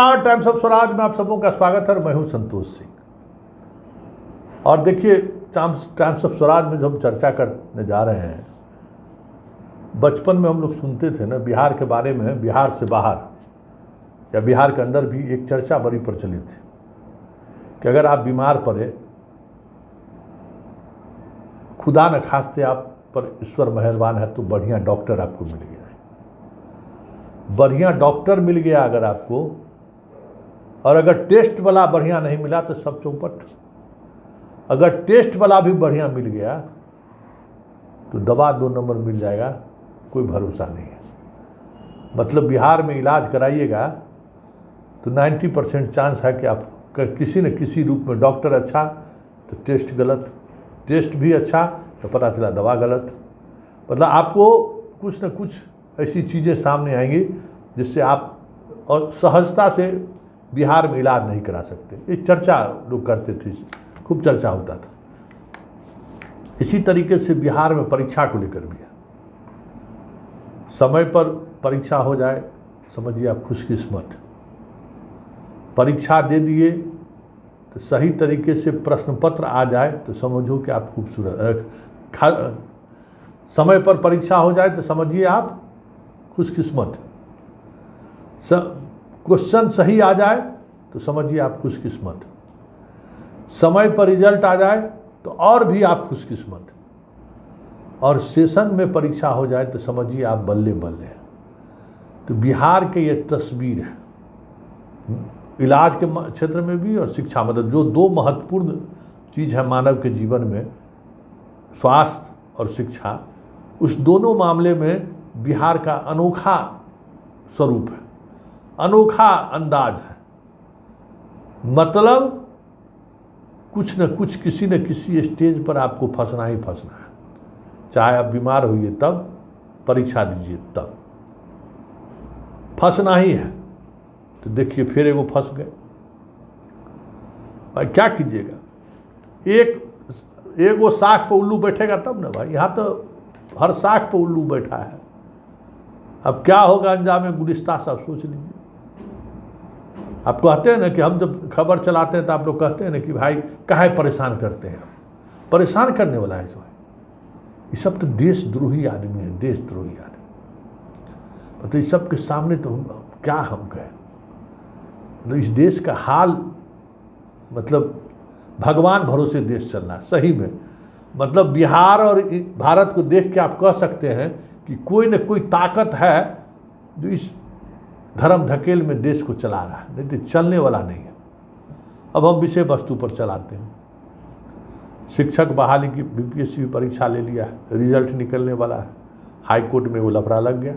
Times of Swaraj में आप सबों का स्वागत है। मैं हूं संतोष सिंह। और देखिए, टाइम्स ऑफ स्वराज में जो हम चर्चा करने जा रहे हैं, बचपन में हम लोग सुनते थे ना बिहार के बारे में, बिहार से बाहर या बिहार के अंदर भी एक चर्चा बड़ी प्रचलित थी कि अगर आप बीमार पड़े, खुदा न खास्ते आप पर ईश्वर मेहरबान है तो बढ़िया डॉक्टर आपको मिल गया। बढ़िया डॉक्टर मिल गया अगर आपको, और अगर टेस्ट वाला बढ़िया नहीं मिला तो सब चौपट। अगर टेस्ट वाला भी बढ़िया मिल गया तो दवा 2 नंबर मिल जाएगा, कोई भरोसा नहीं है। मतलब बिहार में इलाज कराइएगा तो 90% चांस है कि आप किसी न किसी रूप में, डॉक्टर अच्छा तो टेस्ट गलत, टेस्ट भी अच्छा तो पता चला दवा गलत। मतलब आपको कुछ न कुछ ऐसी चीज़ें सामने आएंगी जिससे आप और सहजता से बिहार में इलाज नहीं करा सकते। ये चर्चा लोग करते थे, खूब चर्चा होता था। इसी तरीके से बिहार में परीक्षा को लेकर भी है। समय पर परीक्षा हो जाए समझिए आप खुशकिस्मत। परीक्षा दे दिए तो सही तरीके से प्रश्न पत्र आ जाए तो समझो कि आप खूबसूरत। समय पर परीक्षा हो जाए तो समझिए आप खुशकिस्मत। क्वेश्चन सही आ जाए तो समझिए आप खुशकिस्मत। समय पर रिजल्ट आ जाए तो और भी आप खुशकिस्मत। और सेशन में परीक्षा हो जाए तो समझिए आप बल्ले बल्ले। तो बिहार के ये तस्वीर है, इलाज के क्षेत्र में भी और शिक्षा, मतलब जो 2 महत्वपूर्ण चीज़ है मानव के जीवन में, स्वास्थ्य और शिक्षा, उस दोनों मामले में बिहार का अनोखा स्वरूप है, अनोखा अंदाज है। मतलब कुछ न कुछ, किसी न किसी स्टेज पर आपको फंसना ही फंसना है। चाहे आप बीमार होइए तब, परीक्षा दीजिए तब फंसना ही है। तो देखिए फिर एगो फंस गए। भाई क्या कीजिएगा, एगो साख पर उल्लू बैठेगा तब ना भाई। यहाँ तो हर साख पर उल्लू बैठा है। अब क्या होगा अंजाम गुलिस्ता सब सोच लीजिए। आप कहते हैं ना कि हम जब खबर चलाते हैं तो आप लोग कहते हैं ना कि भाई काहे परेशान करते हैं। परेशान करने वाला है इसमें, ये सब तो देशद्रोही आदमी है, देशद्रोही आदमी। मतलब इस सब के सामने तो क्या हम कहें। मतलब इस देश का हाल, मतलब भगवान भरोसे देश चल रहा है सही में। मतलब बिहार और भारत को देख के आप कह सकते हैं कि कोई न कोई ताकत है जो इस धर्म धकेल में देश को चला रहा है, नहीं तो चलने वाला नहीं है। अब हम विषय वस्तु पर चलाते हैं। शिक्षक बहाली की बीपीएससी परीक्षा ले लिया है, रिजल्ट निकलने वाला है। हाई कोर्ट में वो लफड़ा लग गया।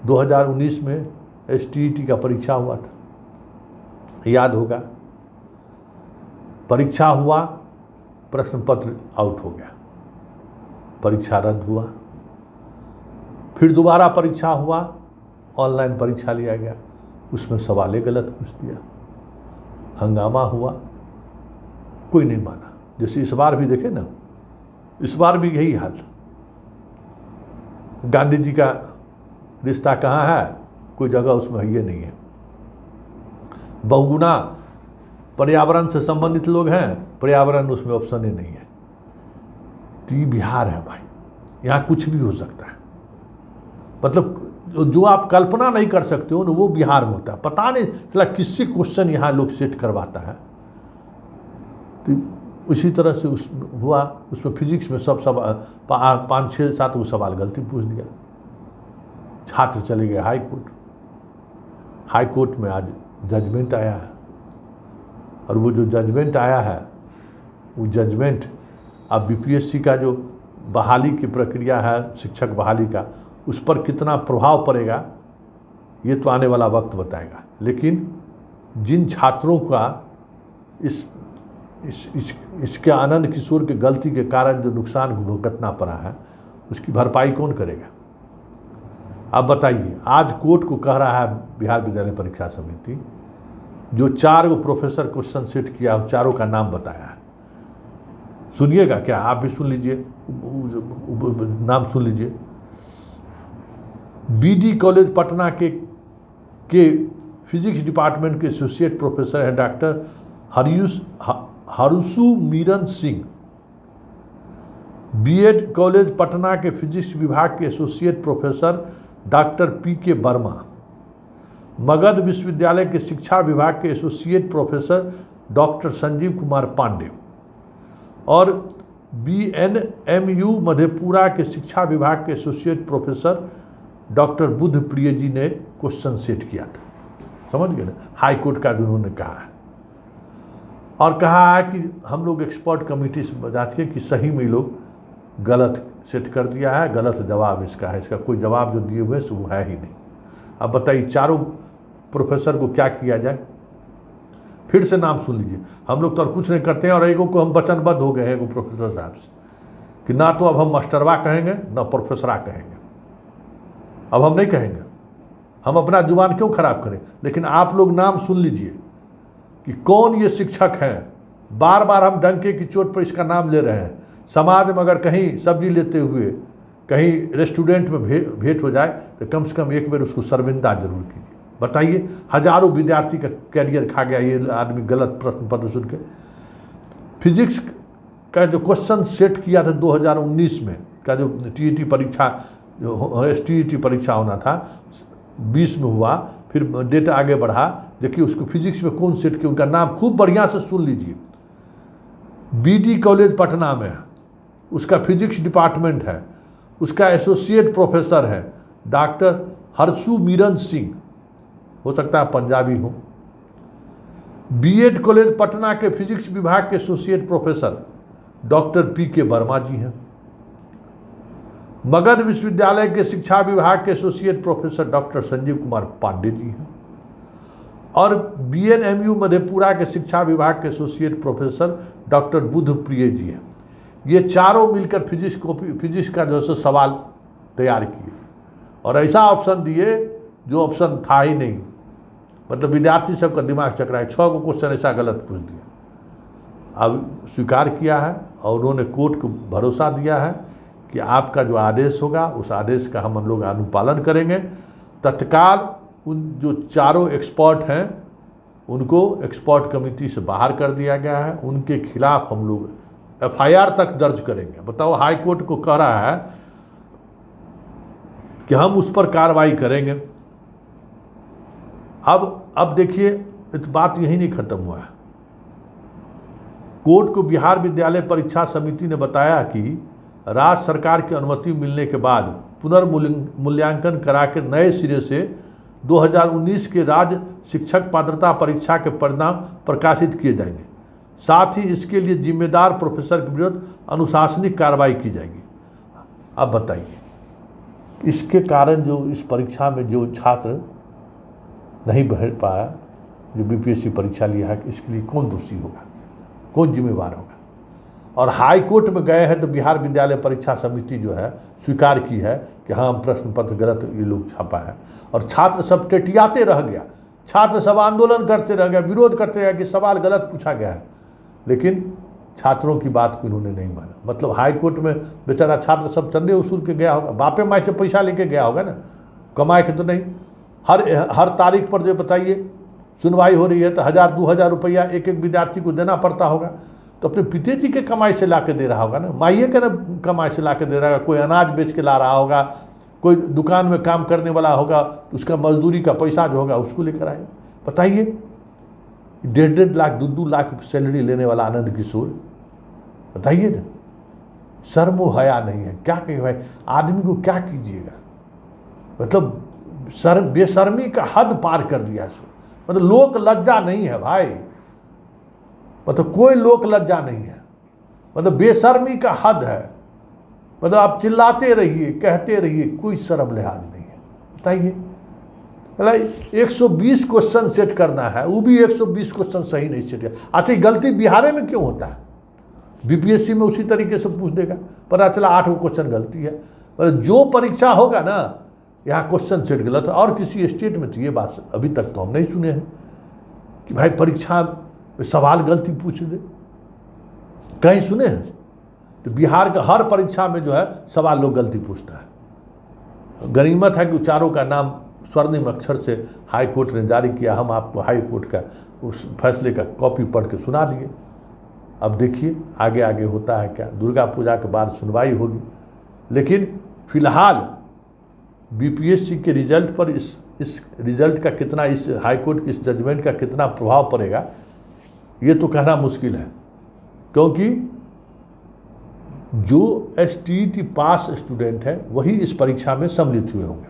2019 में एसटीईटी का परीक्षा हुआ था, याद होगा। परीक्षा हुआ, प्रश्न पत्र आउट हो गया, परीक्षा रद्द हुआ। फिर दोबारा परीक्षा हुआ, ऑनलाइन परीक्षा लिया गया, उसमें सवालें गलत पूछ दिया, हंगामा हुआ, कोई नहीं माना। जैसे इस बार भी देखे ना, इस बार भी यही हाल। गांधी जी का रिश्ता कहाँ है, कोई जगह उसमें है ये नहीं है। बहुगुना पर्यावरण से संबंधित लोग हैं, पर्यावरण उसमें ऑप्शन ही नहीं है। तो ये बिहार है भाई, यहाँ कुछ भी हो सकता है। मतलब जो आप कल्पना नहीं कर सकते हो ना, वो बिहार में होता है। पता नहीं चला किससे क्वेश्चन यहाँ लोग सेट करवाता है। तो उसी तरह से हुआ, उसमें फिजिक्स में सब 5, 6, 7 वो सवाल गलती पूछ दिया। छात्र चले गए हाई कोर्ट। हाई कोर्ट में आज जजमेंट आया है, और वो जो जजमेंट आया है, वो जजमेंट अब बीपीएससी का जो बहाली की प्रक्रिया है, शिक्षक बहाली का, उस पर कितना प्रभाव पड़ेगा ये तो आने वाला वक्त बताएगा। लेकिन जिन छात्रों का इसके आनंद किशोर के गलती के कारण जो नुकसान भुगतना पड़ा है, उसकी भरपाई कौन करेगा। अब बताइए, आज कोर्ट को कह रहा है बिहार विद्यालय परीक्षा समिति, जो 4 गो प्रोफेसर क्वेश्चन सेट किया, चारों का नाम बताया है। सुनिएगा क्या, आप भी सुन लीजिए, नाम सुन लीजिए। बीडी कॉलेज पटना के फिजिक्स डिपार्टमेंट के एसोसिएट प्रोफेसर हैं डॉक्टर हरुसु मीरन सिंह। बीएड कॉलेज पटना के फिजिक्स विभाग के associate professor doctor P K. Verma. Magadh विश्वविद्यालय के शिक्षा विभाग के associate professor doctor Sanjeev Kumar Pandey. और बीएनएमयू मधेपुरा के शिक्षा विभाग के एसोसिएट प्रोफेसर डॉक्टर बुद्ध प्रिय जी ने क्वेश्चन सेट किया था। समझ गए ना, हाई कोर्ट का उन्होंने कहा है। और कहा है कि हम लोग एक्सपर्ट कमेटी से बताते हैं कि सही में लोग गलत सेट कर दिया है, गलत जवाब इसका है, इसका कोई जवाब जो दिए हुए सो वो है ही नहीं। अब बताइए चारों प्रोफेसर को क्या किया जाए। फिर से नाम सुन लीजिए, हम लोग तो और कुछ नहीं करते हैं और एगो को हम वचनबद्ध हो गए हैं एगो प्रोफेसर साहब से कि ना तो अब हम मास्टरवा कहेंगे ना प्रोफेसरा कहेंगे, अब हम नहीं कहेंगे। हम अपना जुबान क्यों खराब करें। लेकिन आप लोग नाम सुन लीजिए कि कौन ये शिक्षक हैं। बार बार हम डंके की चोट पर इसका नाम ले रहे हैं। समाज में अगर कहीं सब्जी लेते हुए कहीं रेस्टोरेंट में भेंट हो जाए तो कम से कम एक बार उसको शर्मिंदा जरूर कीजिए। बताइए, हजारों विद्यार्थी का कैरियर खा गया ये आदमी गलत प्रश्न पत्र सुन के। फिजिक्स का जो क्वेश्चन सेट किया था 2019 में का जो टीईटी परीक्षा जो एसटीईटी परीक्षा होना था 20 में हुआ, फिर डेट आगे बढ़ा। देखिए उसको फिजिक्स में कौन सेट किया, उनका नाम खूब बढ़िया से सुन लीजिए। बीडी कॉलेज पटना में उसका फिजिक्स डिपार्टमेंट है, उसका एसोसिएट प्रोफेसर है डॉक्टर हर्षु मीरन सिंह, हो सकता है पंजाबी हो। बीएड कॉलेज पटना के फिजिक्स विभाग के associate professor doctor P K. Verma ji हैं। मगध विश्वविद्यालय के शिक्षा विभाग के associate professor doctor Sanjeev Kumar Pandey ji हैं। और बीएनएमयू मधेपुरा के शिक्षा विभाग के एसोसिएट प्रोफेसर डॉक्टर बुद्ध प्रिय जी हैं। ये चारों मिलकर फिजिक्स का जो है सवाल तैयार किए और ऐसा ऑप्शन दिए जो ऑप्शन था ही नहीं। मतलब विद्यार्थी सबका दिमाग चकराए, 6 को क्वेश्चन ऐसा गलत पूछ दिया। अब स्वीकार किया है और उन्होंने कोर्ट को भरोसा दिया है कि आपका जो आदेश होगा उस आदेश का हम लोग अनुपालन करेंगे। तत्काल उन जो चारों एक्सपर्ट हैं उनको एक्सपर्ट कमेटी से बाहर कर दिया गया है। उनके खिलाफ हम लोग एफआईआर तक दर्ज करेंगे। बताओ, हाई कोर्ट को कह रहा है कि हम उस पर कार्रवाई करेंगे। अब देखिए, इस बात यही नहीं खत्म हुआ है। कोर्ट को बिहार विद्यालय परीक्षा समिति ने बताया कि राज्य सरकार की अनुमति मिलने के बाद पुनर्मूल्यांकन करा के नए सिरे से 2019 के राज्य शिक्षक पात्रता परीक्षा के परिणाम प्रकाशित किए जाएंगे। साथ ही इसके लिए जिम्मेदार प्रोफेसर के विरुद्ध अनुशासनिक कार्रवाई की जाएगी। अब बताइए, इसके कारण जो इस परीक्षा में जो छात्र नहीं बैठ पाया, जो बीपीएससी परीक्षा लिया है, इसके लिए कौन दोषी होगा, कौन जिम्मेवार होगा। और हाई कोर्ट में गए हैं तो बिहार विद्यालय परीक्षा समिति जो है स्वीकार की है कि हाँ प्रश्न पत्र गलत ये लोग छापा है। और छात्र सब टेटियाते रह गया, छात्र सब आंदोलन करते रह गया, विरोध करते रह गया कि सवाल गलत पूछा गया है। लेकिन छात्रों की बात को इन्होंने नहीं माना। मतलब हाई कोर्ट में बेचारा छात्र सब चंदे वसूल के गया होगा, बापे माई से पैसा लेके गया होगा ना, कमाए के तो नहीं। हर तारीख पर जो बताइए सुनवाई हो रही है तो 1000-2000 रुपया एक एक विद्यार्थी को देना पड़ता होगा। तो अपने पिताजी के कमाई से ला के दे रहा होगा ना, माइए के ना कमाई से ला के दे रहा होगा। कोई अनाज बेच के ला रहा होगा, कोई दुकान में काम करने वाला होगा, तो उसका मजदूरी का पैसा जो होगा उसको लेकर आए। बताइए, 1.5 लाख 2-2 लाख सैलरी लेने वाला आनंद किशोर, बताइए ना, शर्म हया नहीं है। क्या कहे भाई, आदमी को क्या कीजिएगा। मतलब बेशर्मी का हद पार कर दिया सो। मतलब लोक लज्जा नहीं है भाई, मतलब कोई लोक लज्जा नहीं है। मतलब बेशर्मी का हद है। मतलब आप चिल्लाते रहिए, कहते रहिए, कोई शर्म लिहाज नहीं है। बताइए, 120 क्वेश्चन सेट करना है, वो भी 120 क्वेश्चन सही नहीं सेट किया। अच्छा, गलती बिहार में क्यों होता है? बीपीएससी में उसी तरीके से पूछ देगा, पता चला 8 गलती गलती है। मतलब जो परीक्षा होगा ना, यहाँ क्वेश्चन सेट गलत है। और किसी स्टेट में तो ये बात अभी तक तो हम नहीं सुने हैं कि भाई परीक्षा में सवाल गलती पूछ दे, कहीं सुने हैं? तो बिहार का हर परीक्षा में जो है सवाल लोग गलती पूछता है। गनीमत है कि चारों का नाम स्वर्णिम अक्षर से हाई कोर्ट ने जारी किया, हम आपको हाई कोर्ट का उस फैसले का कॉपी पढ़ के सुना दिए। अब देखिए आगे आगे होता है क्या। दुर्गा पूजा के बाद सुनवाई होगी, लेकिन फिलहाल बीपीएससी के रिजल्ट पर इस रिजल्ट का कितना, इस हाईकोर्ट के इस जजमेंट का कितना प्रभाव पड़ेगा ये तो कहना मुश्किल है, क्योंकि जो एसटीईटी पास स्टूडेंट है वही इस परीक्षा में सम्मिलित हुए होंगे।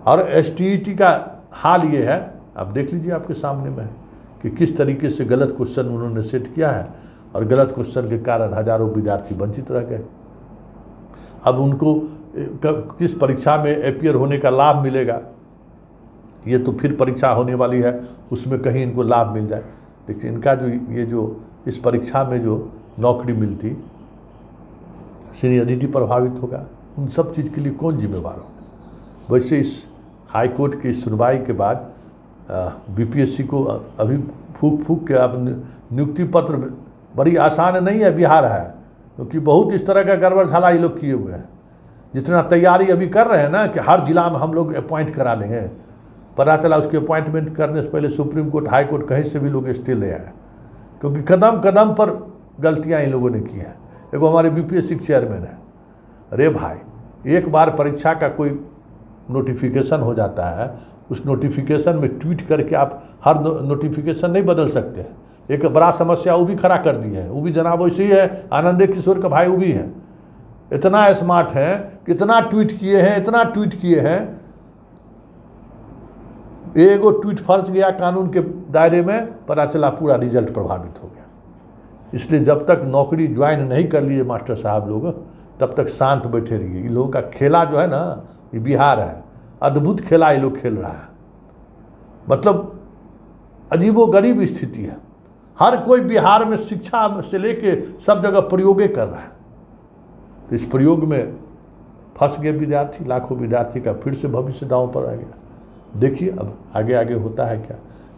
और एसटीईटी का हाल ये है, आप देख लीजिए आपके सामने में है कि किस तरीके से गलत क्वेश्चन उन्होंने सेट किया है, और गलत क्वेश्चन के कारण हजारों विद्यार्थी वंचित रह गए। अब उनको किस परीक्षा में अपीयर होने का लाभ मिलेगा, ये तो फिर परीक्षा होने वाली है, उसमें कहीं इनको लाभ मिल जाए। लेकिन इनका जो ये जो इस परीक्षा में जो नौकरी मिलती, सीनियरिटी प्रभावित होगा, उन सब चीज़ के लिए कौन जिम्मेवार होगा। वैसे इस हाई कोर्ट की सुनवाई के बाद बीपीएससी को अभी फूक फूक के अब नियुक्ति पत्र, बड़ी आसान नहीं है बिहार है, क्योंकि बहुत इस तरह का गड़बड़ झाला ये लोग किए हुए हैं। जितना तैयारी अभी कर रहे हैं ना कि हर जिला में हम लोग अपॉइंट करा लेंगे, पता चला उसके अपॉइंटमेंट करने से पहले सुप्रीम कोर्ट, हाई कोर्ट कहीं से भी लोग स्टे ले आए, क्योंकि कदम कदम पर गलतियां इन लोगों ने की हैं। एक हमारे बीपीएससी चेयरमैन है, अरे भाई एक बार परीक्षा का कोई नोटिफिकेशन हो जाता है, उस नोटिफिकेशन में ट्वीट करके आप हर नोटिफिकेशन नहीं बदल सकते हैं। एक बड़ा समस्या वो भी खड़ा कर दी है, वो भी जनाब वैसे ही है, आनंदे किशोर का भाई वो भी है, इतना स्मार्ट है, कितना ट्वीट किए हैं, इतना ट्वीट किए हैं, एगो ट्वीट फंस गया कानून के दायरे में, पता चला पूरा रिजल्ट प्रभावित हो गया। इसलिए जब तक नौकरी ज्वाइन नहीं कर लिए मास्टर साहब लोग, तब तक शांत बैठे रहिए। इन लोगों का खेला जो है ना, ये बिहार है, अद्भुत खेला ये लोग खेल रहा है। मतलब अजीबोगरीब स्थिति है, हर कोई बिहार में शिक्षा से लेके सब जगह प्रयोगे कर रहा है। तो इस प्रयोग में फंस गए विद्यार्थी, लाखों विद्यार्थी का फिर से भविष्य दांव पर आ गया। देखिए अब आगे आगे होता है क्या।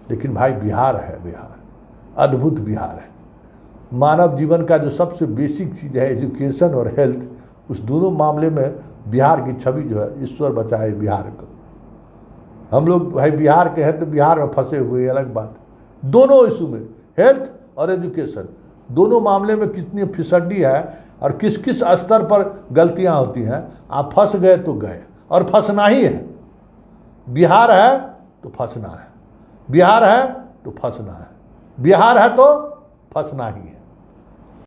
लेकिन भाई बिहार है, बिहार अद्भुत बिहार है। मानव जीवन का जो सबसे बेसिक चीज़ है एजुकेशन और हेल्थ, उस दोनों मामले में बिहार की छवि जो है, ईश्वर बचाए बिहार को। हम लोग भाई बिहार के हैं तो बिहार में फंसे हुए, अलग बात। दोनों इशू में, हेल्थ और एजुकेशन, दोनों मामले में कितनी फिसड्डी है और किस किस स्तर पर गलतियां होती हैं। आप फंस गए तो गए, और फंसना ही है। बिहार है तो फंसना है, बिहार है तो फंसना है, बिहार है तो फंसना ही है।